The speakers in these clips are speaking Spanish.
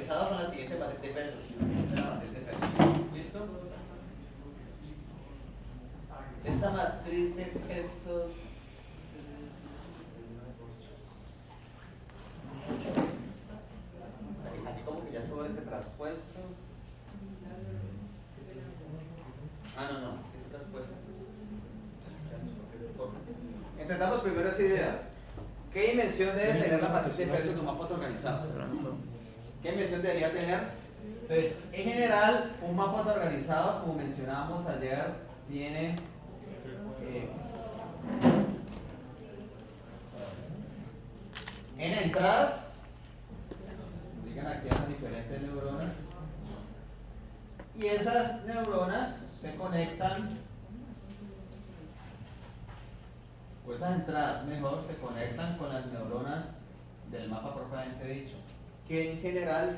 organizado con la siguiente matriz de pesos. Esta es la matriz de pesos. ¿Listo? Esta matriz de pesos. Aquí como que ya sobre ese traspuesto. Ah, no, ese traspuesto. Intentamos primero esa idea. ¿Qué dimensión debe tener la matriz de pesos de un mapa autoorganizado? ¿Qué dimensión debería tener? Entonces, en general, un mapa autoorganizado, como mencionábamos ayer, tiene n entradas. Digan aquí a las diferentes neuronas. Y esas neuronas se conectan, o esas entradas mejor, se conectan con las neuronas del mapa propiamente dicho. Que en general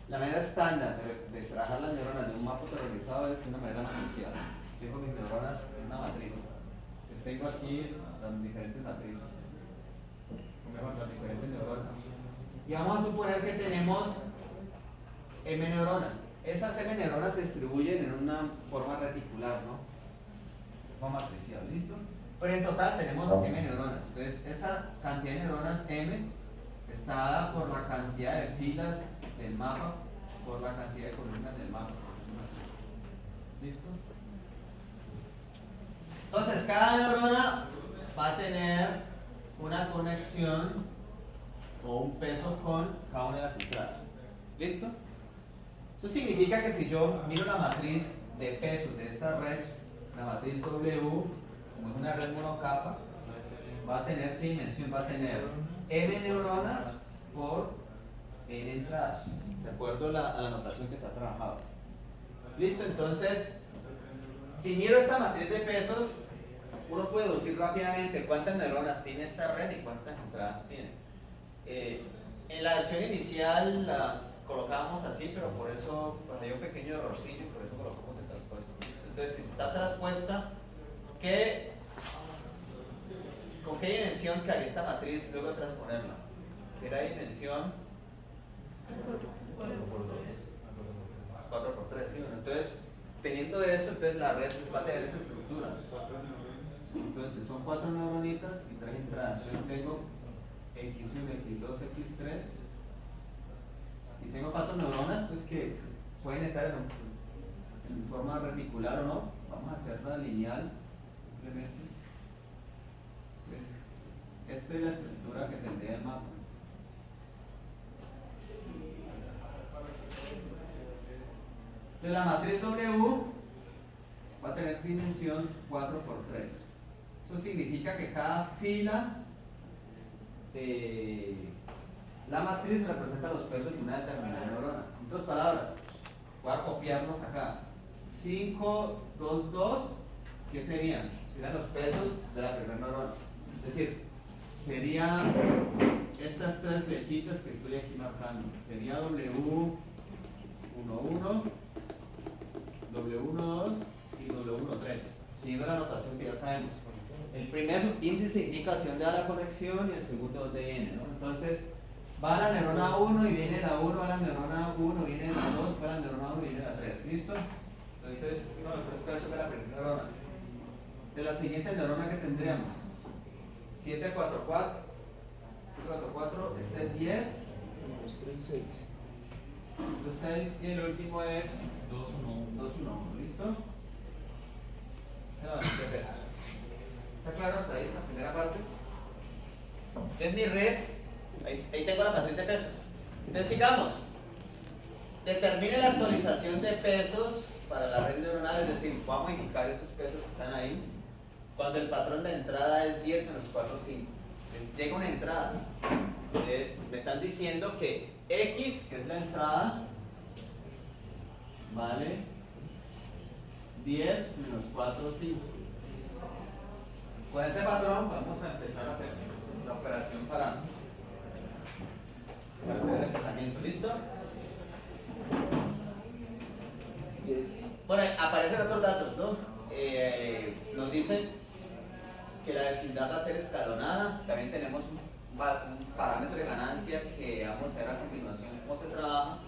la manera estándar de trabajar las neuronas de un mapa autoorganizado es de una manera matricial. Tengo mis neuronas en una matriz. Les tengo aquí las diferentes matrices. Mejor, las diferentes neuronas. Y vamos a suponer que tenemos M neuronas. Esas M neuronas se distribuyen en una forma reticular, ¿no? Forma matricial, ¿listo? Pero en total tenemos M neuronas. Entonces, esa cantidad de neuronas M está dada por la cantidad de filas del mapa, por la cantidad de columnas del mapa. ¿Listo? Entonces, cada neurona va a tener una conexión o un peso con cada una de las entradas. ¿Listo? Eso significa que si yo miro la matriz de pesos de esta red, la matriz W, como es una red monocapa, va a tener ¿qué dimensión? Va a tener n neuronas por n entradas, de acuerdo a la notación que se ha trabajado. ¿Listo? Entonces, si miro esta matriz de pesos, uno puede deducir rápidamente cuántas neuronas tiene esta red y cuántas entradas tiene. En la versión inicial la colocábamos así, pero por eso pues, hay un pequeño errorcillo y por eso colocamos el traspuesto. Entonces, si está traspuesta, ¿con qué dimensión que haría esta matriz luego de transponerla? Era dimensión 4 por 3, ¿sí? Bueno, entonces, teniendo eso, entonces la red va a tener esa estructura. Entonces, son 4 neuronitas y 3 entradas. Entonces, tengo X1, X2, X3. Y tengo 4 neuronas, pues que pueden estar en forma reticular o no. Vamos a hacerla lineal, simplemente. Pues, esta es la estructura que tendría el mapa. Entonces, la matriz W va a tener dimensión 4 por 3. Eso significa que cada fila de la matriz representa los pesos de una determinada neurona. En otras palabras, voy a copiarlos acá. 5, 2, 2, ¿qué serían? Serían los pesos de la primera neurona. Es decir, serían estas 3 flechitas que estoy aquí marcando. Sería W11, W12 y W13. Siguiendo la notación que ya sabemos. El primer índice de indicación de la conexión y el segundo de N, ¿no? Entonces, va a la neurona 1 y viene la 1, va a la neurona 1, viene la 2, va a la neurona 1 y viene la 3. ¿Listo? Entonces, son los 3 pesos de la primera neurona. De la siguiente neurona que tendríamos, 744, 744, este es 10, este es 6. Este es 6 y el último es 211. ¿Listo? Esa es la matriz de pesos. ¿Está claro hasta ahí esa primera parte? Es mi red. Ahí tengo la matriz de pesos. Entonces sigamos. Determine la actualización de pesos para la red neuronal, es decir, voy a modificar esos pesos que están ahí. Cuando el patrón de entrada es 10 menos 4, 5. Entonces, llega una entrada. Entonces, me están diciendo que X, que es la entrada, vale 10 menos 4, 5. Con ese patrón vamos a empezar a hacer la operación para hacer el emplazamiento. ¿Listo? Yes. Bueno, aparecen otros datos, ¿no? Nos dicen que la desigualdad va a ser escalonada. También tenemos un parámetro de ganancia que vamos a ver a continuación cómo se trabaja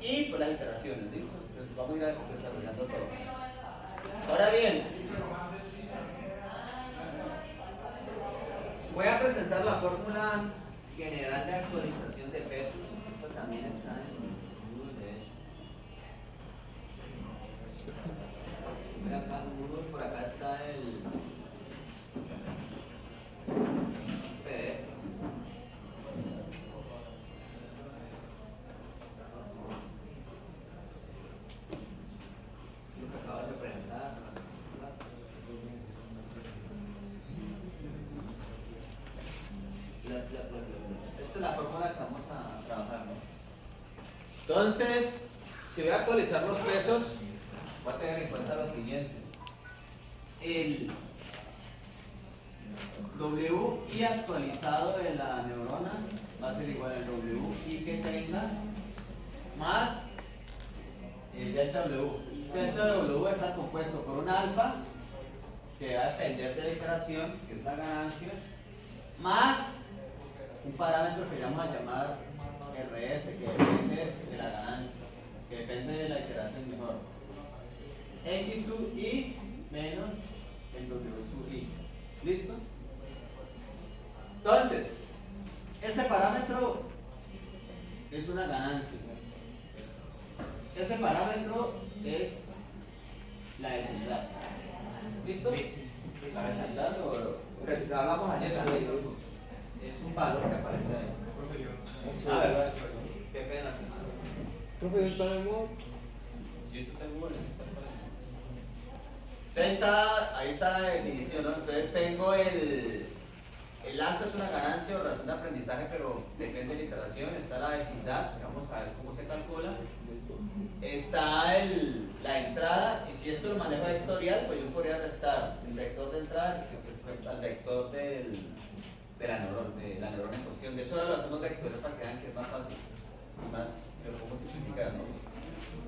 y pues las iteraciones, ¿listo? Entonces vamos a ir desarrollando todo. Ahora bien, voy a presentar la fórmula general de actualización de pesos. Esta también está en Google. Mira acá en Google, por acá está el PDF. Lo que acabo de presentar. Esta es la fórmula que vamos a trabajar, ¿no? Entonces, si voy a actualizar los pesos, voy a tener en cuenta lo siguiente. El WI actualizado de la neurona va a ser igual al WI que tenga más el delta W. El delta W está compuesto por un alfa, que va a depender de la iteración, que es la ganancia, más un parámetro que vamos a llamar RS, que depende de la ganancia, que depende de la iteración mejor. X sub I menos el W sub I. ¿Listo? Entonces, ese parámetro es una ganancia. Ese parámetro es la desigualdad. ¿Listo? La desigualdad o hablamos ayer también. Es un valor que aparece ahí. Ah, ¿verdad? Qué pena. Profe, ¿está en el modo? Si esto está en Google, entonces ahí está la definición, ¿no? Entonces tengo el alfa es una ganancia o razón de aprendizaje, pero depende de la iteración. Está la vecindad, vamos a ver cómo se calcula. Está la entrada, y si esto lo manejo vectorial, pues yo podría restar el vector de entrada respecto al vector de la neurona en cuestión. De hecho, ahora lo hacemos vectorial para que vean que es más fácil y más, pero cómo simplificar, ¿no?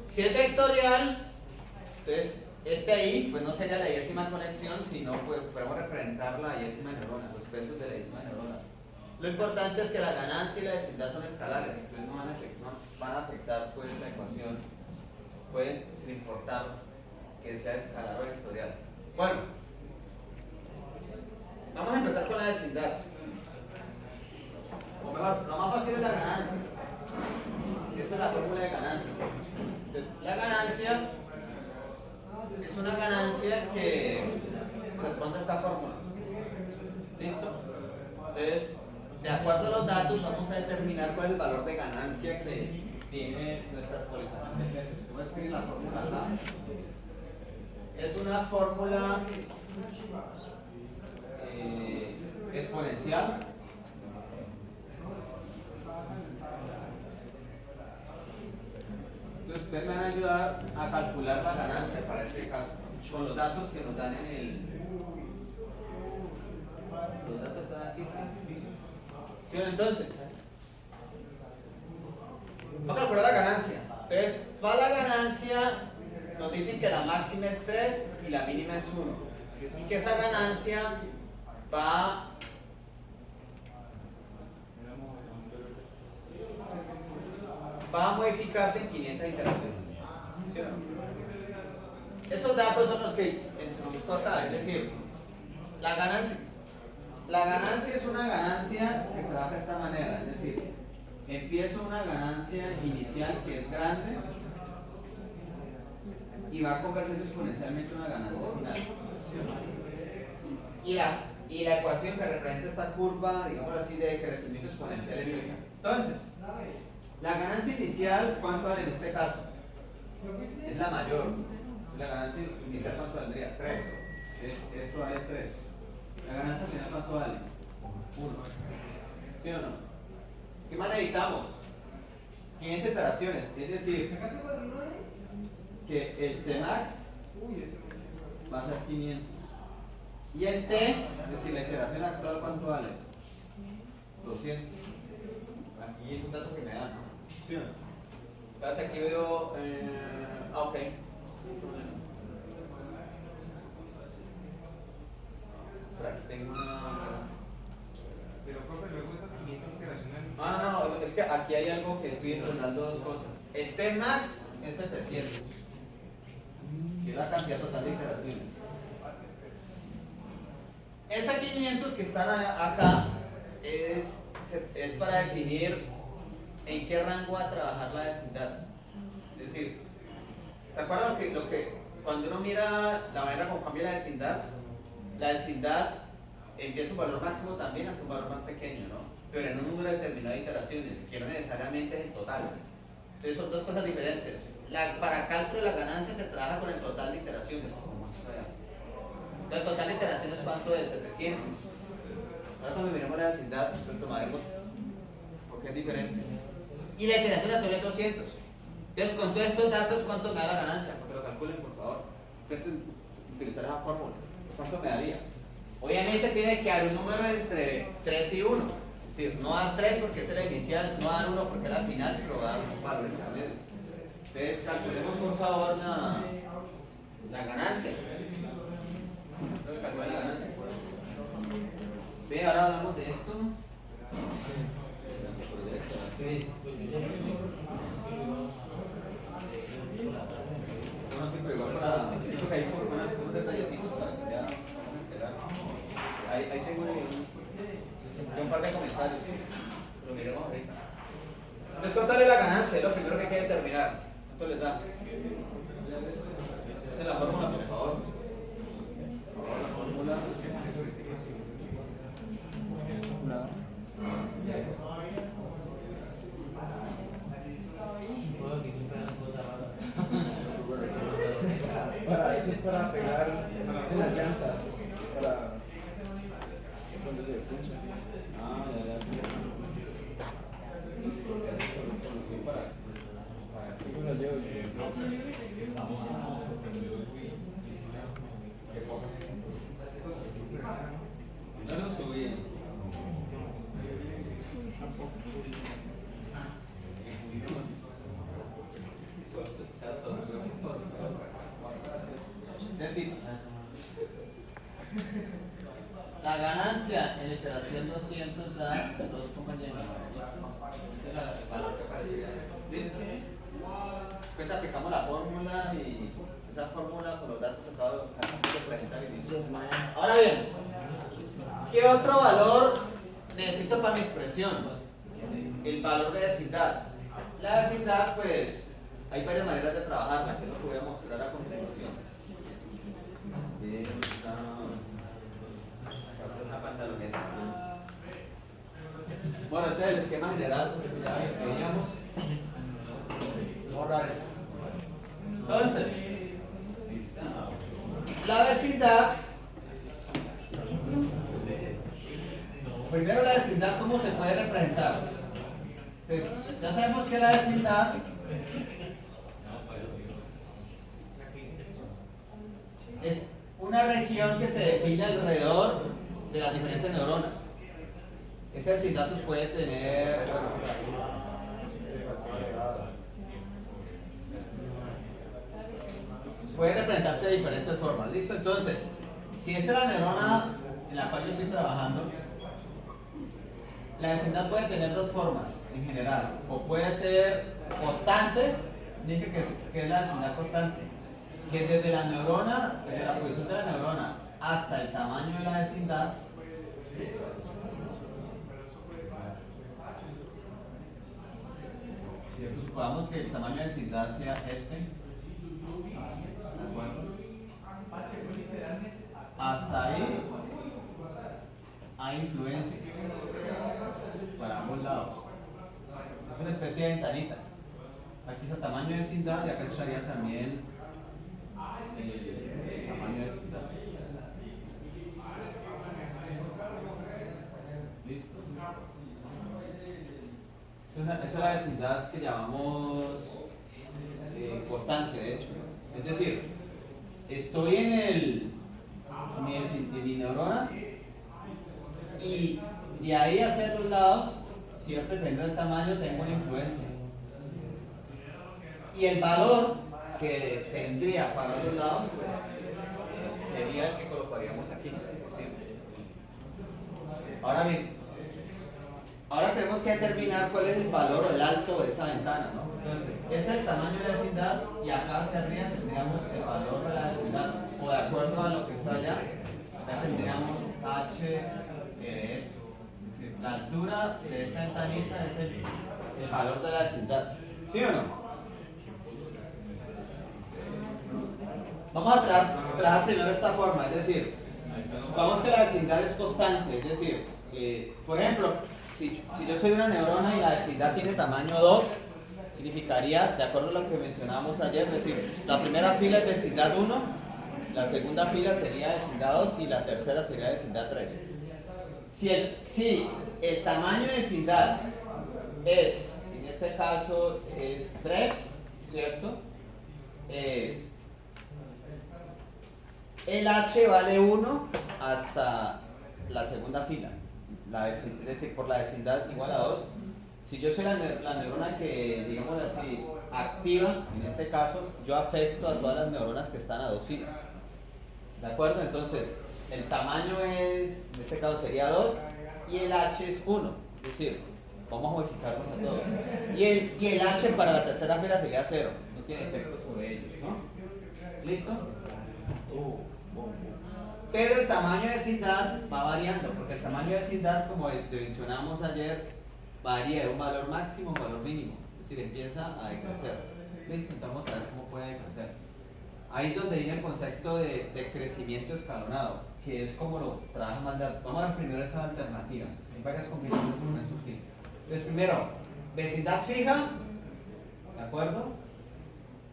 Si es vectorial, entonces este ahí pues no sería la décima conexión, sino pues podemos representar la décima neurona, los pesos de la décima neurona. Lo importante es que la ganancia y la desigualdad son escalares, entonces no van a afectar pues la ecuación, pueden sin importar que sea escalar o vectorial. Bueno, vamos a empezar con la desigualdad. O mejor, lo más fácil es la ganancia. Esta es la fórmula de ganancia. Entonces, la ganancia es una ganancia que corresponde a esta fórmula. ¿Listo? Entonces, de acuerdo a los datos, vamos a determinar cuál es el valor de ganancia que tiene nuestra actualización de pesos. Voy a escribir la fórmula acá. Es una fórmula exponencial. Entonces ustedes me van a ayudar a calcular la ganancia para este caso con los datos que nos dan en el... Los datos están aquí, ¿sí? ¿Sí? Entonces, vamos a calcular la ganancia. Entonces, para la ganancia nos dicen que la máxima es 3 y la mínima es 1. Y que esa ganancia va a modificarse en 500 iteraciones. ¿Sí o no? Esos datos son los que introduzco acá, es decir, la ganancia es una ganancia que trabaja de esta manera, es decir, empiezo una ganancia inicial que es grande y va convertiendo exponencialmente una ganancia final. ¿Sí o no? Y la ecuación que representa esta curva, digamos así, de crecimiento exponencial es esa. Entonces, la ganancia inicial, ¿cuánto vale en este caso? Es la mayor. La ganancia inicial, ¿cuánto valdría? 3. Esto vale 3. La ganancia final, ¿cuánto vale? 1. ¿Sí o no? ¿Qué más necesitamos? 500 iteraciones. Es decir, que el Tmax va a ser 500. Y el T, es decir, la iteración actual, ¿cuánto vale? 200. Aquí es un dato que me dan, ¿no? ¿Sí o no? Espérate, aquí veo... ok. Por aquí tengo una... Pero profe, luego aquí hay algo que estoy enrolando dos cosas. El T-max es 700, que es la cantidad total de iteraciones. Esa 500 que están acá es para definir en qué rango va a trabajar la vecindad. Es decir, ¿se acuerdan lo que cuando uno mira la manera como cambia la vecindad empieza un valor máximo también hasta un valor más pequeño, ¿no? Pero en un número determinado de iteraciones, que no necesariamente es el total. Entonces son dos cosas diferentes. Para cálculo de la ganancia se trabaja con el total de iteraciones. Entonces el total de iteraciones, ¿cuánto es? 700. Ahora cuando miremos la vecindad, lo tomaremos porque es diferente. Y la iteración actual es 200. Entonces con todos estos datos, ¿cuánto me da la ganancia? Porque lo calculen, por favor. Intenten utilizar esa fórmula. ¿Cuánto me daría? Obviamente tiene que haber un número entre 3 y 1. Es decir, no dar 3 porque es la inicial, no dar 1 porque es la final, pero dar un valor intermedio. Entonces calculemos por favor la ganancia. Entonces calculen la ganancia. Bien, ahora hablamos de esto. Bueno, siempre igual para... Siento que hay un detallecito para que sea... Ahí tengo un par de comentarios. Lo miremos ahorita. Entonces, contarle la ganancia, es lo primero que hay que determinar. ¿Cuánto les da? Esa es la fórmula, por favor. La fórmula. Para eso es para pegar en las llantas. Para cuando se puncha. Ah, ya. Yo lo llevo yo. No lo subí. Es decir, la ganancia en la iteración 200 da 2,9. Ese es el valor que aparecería. ¿Listo? Cuenta, aplicamos la fórmula y esa fórmula con los datos acabo de presentar y listo. Ahora bien, ¿qué otro valor necesito para mi expresión? El valor de vecindad. La vecindad, pues, hay varias maneras de trabajarla, que es lo que voy a mostrar a continuación. Bien, está la pantaloneta. Bueno, ese es el esquema general que ya veíamos. Borrar esto. Entonces, la vecindad. Primero la vecindad, ¿cómo se puede representar? Entonces, ya sabemos que la vecindad es una región que se define alrededor de las diferentes neuronas. Esa vecindad se puede tener, puede representarse de diferentes formas. ¿Listo? Entonces, si esa es la neurona en la cual yo estoy trabajando, la vecindad puede tener dos formas en general. O puede ser constante, dije que es la vecindad constante, que desde la neurona, desde la posición de la neurona hasta el tamaño de la vecindad, supongamos que el tamaño de vecindad sea este, hasta ahí hay influencia para ambos lados. Es una especie de ventanita. Aquí está tamaño de vecindad y acá estaría también el tamaño de vecindad. Listo. Esa es la vecindad que llamamos constante, de hecho. Es decir, estoy en mi neurona y de ahí hacia los lados, cierto, dependiendo del tamaño, tengo una influencia. Y el valor que tendría para los lados, pues sería el que colocaríamos aquí. Ahora bien, Ahora tenemos que determinar cuál es el valor o el alto de esa ventana, ¿no? Entonces, este es el tamaño de la vecindad y acá hacia arriba tendríamos el valor de la vecindad, o de acuerdo a lo que está allá, acá tendríamos H de esto. Es decir, la altura de esta ventanita es el valor de la vecindad. ¿Sí o no? Vamos a tratar primero de esta forma, es decir, supongamos que la vecindad es constante, es decir, por ejemplo, si yo soy una neurona y la vecindad tiene tamaño 2, significaría, de acuerdo a lo que mencionábamos ayer, es decir, la primera fila es vecindad 1, la segunda fila sería vecindad 2 y la tercera sería vecindad 3. Si el tamaño de vecindad es, en este caso, es 3, ¿cierto? El H vale 1 hasta la segunda fila, es decir, por la vecindad igual a 2. Si yo soy la neurona que, digamos así, activa, en este caso, yo afecto a todas las neuronas que están a 2 filas. ¿De acuerdo? Entonces, el tamaño es, en este caso sería 2 y el H es 1. Es decir, vamos a modificarlos a todos. Y el H para la tercera fila sería 0. No tiene efecto sobre ellos, ¿no? ¿Listo? Pero el tamaño de vecindad va variando, porque el tamaño de vecindad, como mencionamos ayer, varía de un valor máximo a un valor mínimo. Es decir, empieza a decrecer. ¿Listo? Entonces vamos a ver cómo puede decrecer. Ahí es donde viene el concepto de crecimiento escalonado, que es como lo trabaja Mandel. Vamos a ver primero esas alternativas. Hay varias combinaciones que pueden surgir. Entonces, primero, vecindad fija, ¿de acuerdo?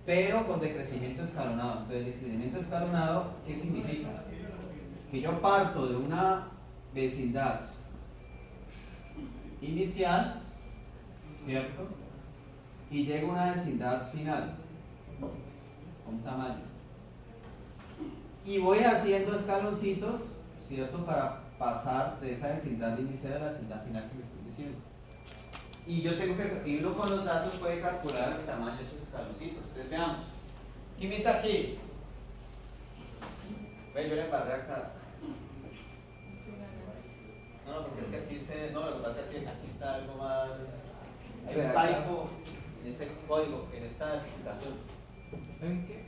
Pero con decrecimiento escalonado. Entonces, el decrecimiento escalonado, ¿qué significa? Que yo parto de una vecindad inicial, ¿cierto? Y llego a una vecindad final, con tamaño. Y voy haciendo escaloncitos, ¿cierto? Para pasar de esa vecindad inicial a la vecindad final que me estoy diciendo. Y yo tengo que, y uno con los datos puede calcular el tamaño de esos escaloncitos. Entonces veamos. ¿Qué me dice aquí? Ve, yo le embarré acá. No, porque es que aquí se. No, lo que pasa es que aquí está algo más. Hay un typo en ese código, en esta explicación. ¿En qué?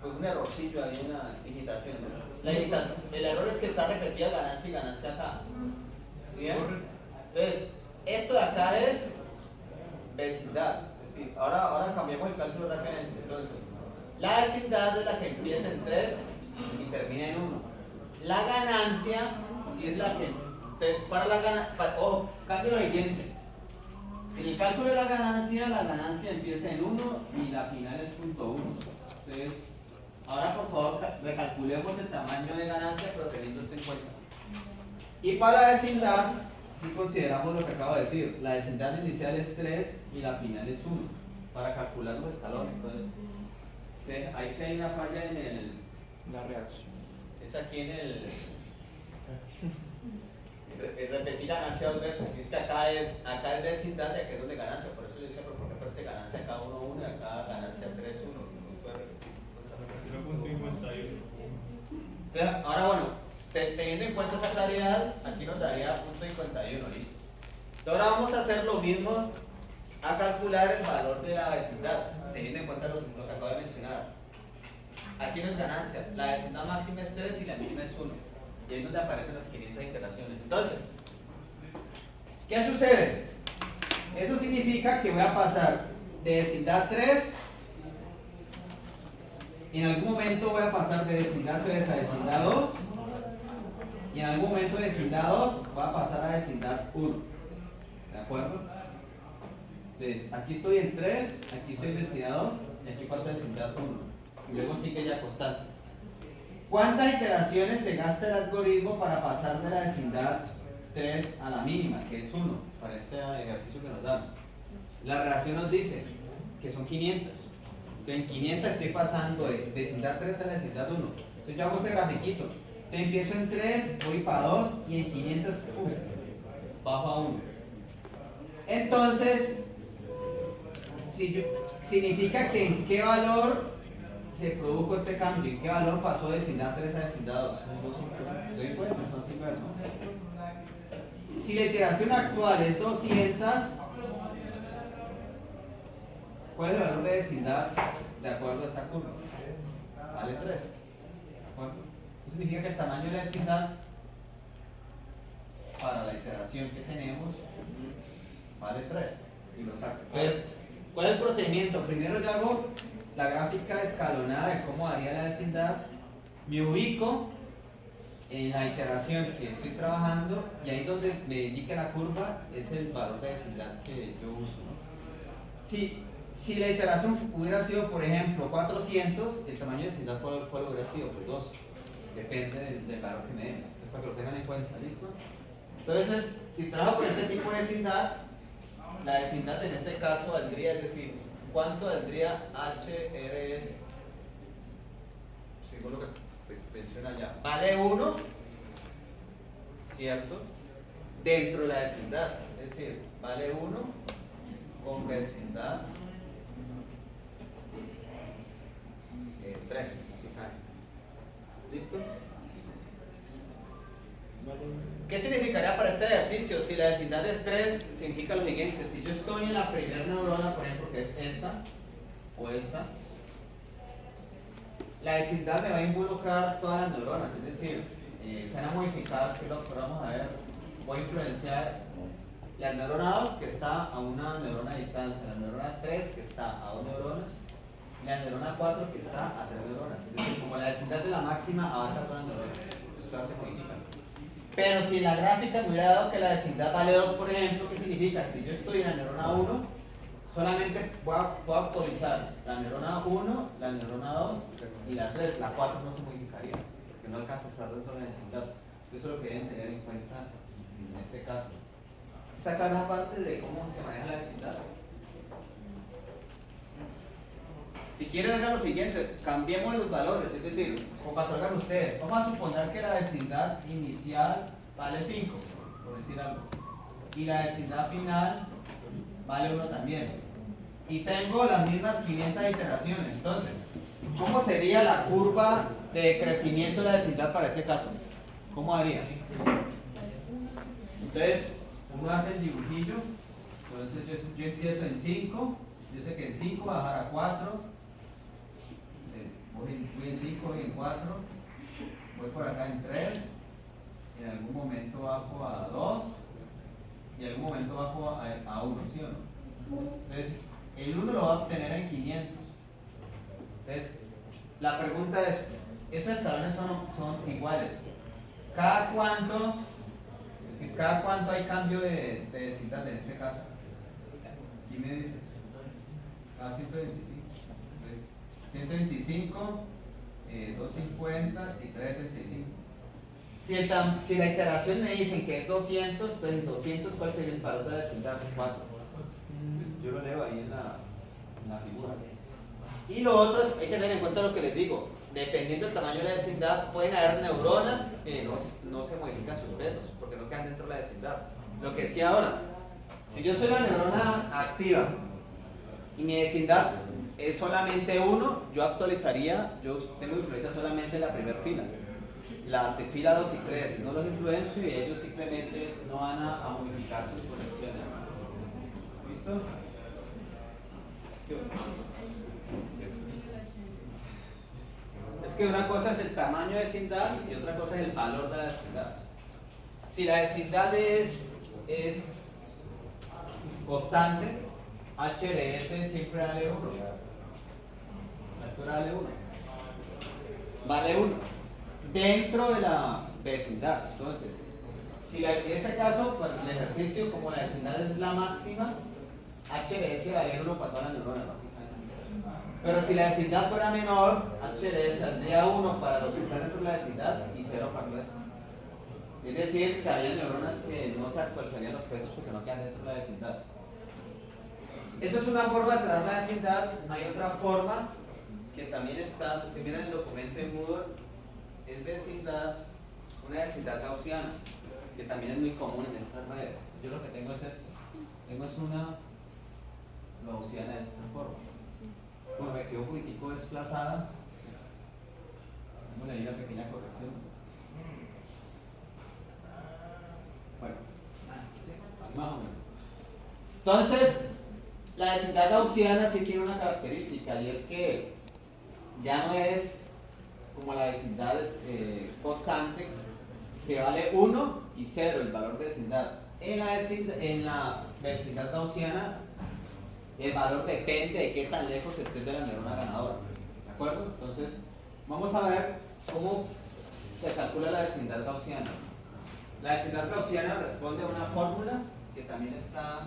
Pues un errorcillo ahí en la digitación. El error es que está repetida ganancia y ganancia acá. ¿Bien? Entonces, esto de acá es vecindad. Es decir, ahora cambiamos el cálculo rápidamente. Entonces, la vecindad es la que empieza en 3 y termina en 1. La ganancia, si es la que. Entonces, para la ganancia. Cambio lo siguiente. En el cálculo de la ganancia empieza en 1 y la final es punto 1. Entonces, ahora por favor recalculemos el tamaño de ganancia, pero teniendo esto en cuenta. Y para la vecindad, si consideramos lo que acabo de decir, la vecindad inicial es 3 y la final es 1, para calcular los escalones. Entonces, ahí sí hay una falla en la reacción. Es aquí en el. Repetir ganancia 2 veces. Si es que acá es vecindad y aquí es donde ganancia. Por eso yo decía, pero ¿por qué parece ganancia acá 1, 1 y acá ganancia 3, 1? Entonces, ahora bueno, teniendo en cuenta esa claridad, aquí nos daría punto 51, listo. Entonces ahora vamos a hacer lo mismo a calcular el valor de la vecindad, teniendo en cuenta lo que acabo de mencionar. Aquí no es ganancia, la vecindad máxima es 3 y la mínima es 1. Y ahí es donde aparecen las 500 iteraciones. Entonces, ¿qué sucede? Eso significa que voy a pasar de vecindad 3, y en algún momento voy a pasar de vecindad 3 a vecindad 2, y en algún momento de vecindad 2 voy a pasar a vecindad 1. ¿De acuerdo? Entonces, aquí estoy en 3, aquí estoy en vecindad 2, y aquí paso a vecindad 1. Y luego sigue ya constante. ¿Cuántas iteraciones se gasta el algoritmo para pasar de la vecindad 3 a la mínima, que es 1, para este ejercicio que nos dan? La relación nos dice que son 500. Entonces, en 500 estoy pasando de vecindad 3 a la vecindad 1. Entonces, yo hago ese grafiquito. Entonces, empiezo en 3, voy para 2 y en 500 bajo a 1. Entonces, significa que en qué valor se produjo este cambio, en qué valor pasó de vecindad 3 a vecindad 2. ¿Lo doy cuenta? Si la iteración actual es 200, ¿cuál es el valor de vecindad de acuerdo a esta curva? Vale 3. ¿De acuerdo? Eso significa que el tamaño de la vecindad para la iteración que tenemos vale 3. Y lo saco. Entonces, ¿cuál es el procedimiento? Primero yo hago la gráfica escalonada de cómo haría la vecindad, me ubico en la iteración que estoy trabajando y ahí donde me indica la curva es el valor de vecindad que yo uso, ¿no? Si la iteración hubiera sido, por ejemplo, 400, el tamaño de vecindad, ¿cuál hubiera sido? Pues 2. Depende del valor que me den. Entonces, para que lo tengan en cuenta, ¿listo? Entonces, si trabajo con este tipo de vecindad, la vecindad en este caso valdría, es decir, ¿cuánto valdría HRS? Según lo que menciona allá. Vale 1, ¿cierto? Dentro de la vecindad. Es decir, vale 1 con vecindad 3. Así cae. ¿Listo? ¿Qué significaría para este ejercicio? Si la vecindad es 3, significa lo siguiente. Si yo estoy en la primera neurona, por ejemplo, que es esta o esta, la vecindad me va a involucrar todas las neuronas, es decir, se van a modificar, que lo que vamos a ver, voy a influenciar la neurona 2 que está a una neurona de distancia, la neurona 3 que está a 2 neuronas, y la neurona 4 que está a 3 neuronas. Es decir, como la vecindad de la máxima abarca todas las neuronas, esto se modifica. Pero si en la gráfica me hubiera dado que la vecindad vale 2, por ejemplo, ¿qué significa? Si yo estoy en la neurona 1, solamente voy a actualizar la neurona 1, la neurona 2 y la 3. La 4 no se modificaría, porque no alcanza a estar dentro de la vecindad. Eso es lo que deben tener en cuenta en este caso. Sacar la parte de cómo se maneja la vecindad. Si quieren hagan lo siguiente, cambiemos los valores, es decir, como para que lo hagan ustedes. Vamos a suponer que la vecindad inicial vale 5, por decir algo, y la vecindad final vale 1 también. Y tengo las mismas 500 iteraciones. Entonces, ¿cómo sería la curva de crecimiento de la vecindad para ese caso? ¿Cómo haría? Entonces, uno hace el dibujillo. Entonces, yo empiezo en 5. Yo sé que en 5 va a bajar a 4. Voy en 5, voy en 4. Voy por acá en 3. En algún momento bajo a 2. Y en algún momento bajo a 1, ¿sí o no? Entonces, el 1 lo va a obtener en 500. Entonces, la pregunta es, ¿estos escalones son iguales? ¿Cada cuánto? Es decir, ¿cada cuánto hay cambio de vecindad en este caso? Aquí me dice, cada 125. Entonces, 125, 250 y 335. Si la iteración me dicen que es 200, pues en 200, ¿cuál sería el valor de la vecindad? 4. Yo lo leo ahí en la figura. Y lo otro es, hay que tener en cuenta lo que les digo. Dependiendo del tamaño de la vecindad, pueden haber neuronas que no se modifican sus pesos, porque no quedan dentro de la vecindad. Lo que decía ahora, si yo soy la neurona activa y mi vecindad es solamente 1, yo actualizaría, yo tengo influencia solamente en la primera fila. Las de fila 2 y 3, no los influencio y ellos simplemente no van a modificar sus conexiones. ¿Listo? Es que una cosa es el tamaño de vecindad y otra cosa es el valor de la vecindad. Si la vecindad es constante, HRS siempre vale 1. La altura vale 1. Vale 1. Dentro de la vecindad. Entonces, si en este caso, para el ejercicio, como la vecindad es la máxima, HRS vale 1 para todas las neuronas, básicamente. Pero si la vecindad fuera menor, HRS saldría 1 para los que están dentro de la vecindad y 0 para el resto. Es decir, que había neuronas que no se actualizarían los pesos porque no quedan dentro de la vecindad. Eso es una forma de traer la vecindad. Hay otra forma que también está, si usted mira el documento de Moodle, es vecindad, una vecindad gaussiana, que también es muy común en estas redes. Yo lo que tengo es esto. Tengo es una gaussiana de esta forma. Bueno, me quedó un poquitico desplazada. Vamos a ir a una pequeña corrección. Bueno, más o menos. Entonces, la vecindad gaussiana sí tiene una característica y es que ya no es como la vecindad constante que vale 1 y 0 el valor de vecindad. En la vecindad gaussiana el valor depende de qué tan lejos estés de la neurona ganadora. ¿De acuerdo? Entonces, vamos a ver cómo se calcula la vecindad gaussiana. La vecindad gaussiana responde a una fórmula que también está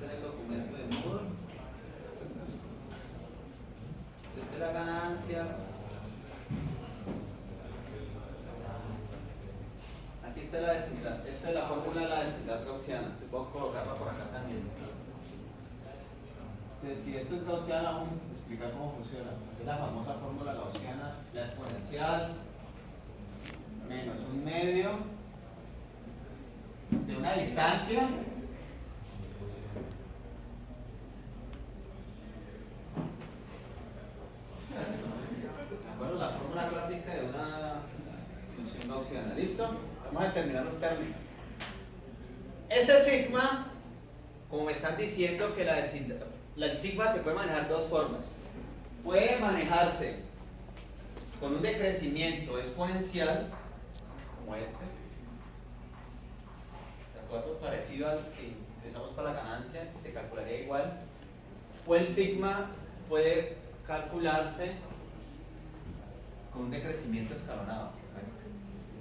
en el documento de Moodle. Esta es la ganancia. Aquí está la vecindad. Esta es la fórmula de la vecindad gaussiana. Puedo colocarla por acá también. Entonces, si esto es gaussiana, vamos a explicar cómo funciona. Es la famosa fórmula gaussiana, la exponencial menos un medio de una distancia ¿de acuerdo? La fórmula clásica de una función gaussiana. ¿Listo? Vamos a determinar los términos. Este sigma, como me están diciendo que el sigma se puede manejar de dos formas. Puede manejarse con un decrecimiento exponencial, como este, ¿de acuerdo? Parecido al que utilizamos para la ganancia, que se calcularía igual. O el sigma puede calcularse con un decrecimiento escalonado.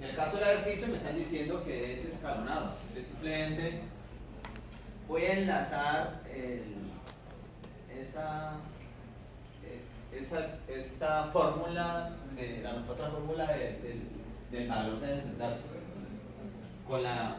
En el caso del ejercicio me están diciendo que es escalonado. Yo simplemente voy a enlazar esta fórmula, la otra fórmula del valor de vecindad con la